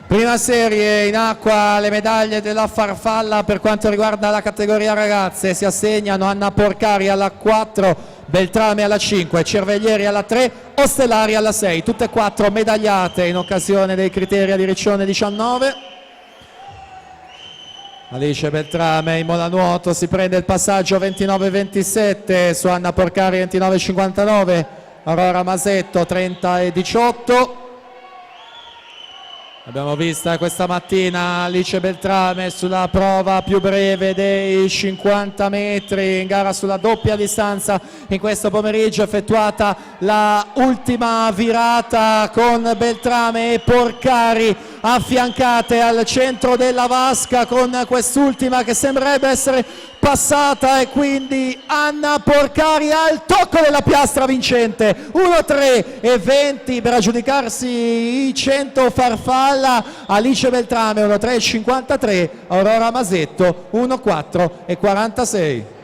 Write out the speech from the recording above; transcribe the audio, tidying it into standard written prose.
Prima serie in acqua le medaglie della farfalla per quanto riguarda la categoria ragazze. Si assegnano Anna Porcari alla 4, Beltrame alla 5, Cerveglieri alla 3, Ostellari alla 6. Tutte e 4 medagliate in occasione dei criteri di Riccione 19. Alice Beltrame in mola nuoto si prende il passaggio 29-27 su Anna Porcari 29-59, Aurora Masetto 30-18. Abbiamo vista questa mattina Alice Beltrame sulla prova più breve dei 50 metri in gara sulla doppia distanza. In questo pomeriggio effettuata la ultima virata con Beltrame e Porcari affiancate al centro della vasca, con quest'ultima che sembrerebbe essere passata, e quindi Anna Porcari ha il tocco della piastra vincente 1:3:20 per aggiudicarsi i 100 farfalla. Alice Beltrame 1:3:53, Aurora Masetto 1:4:46.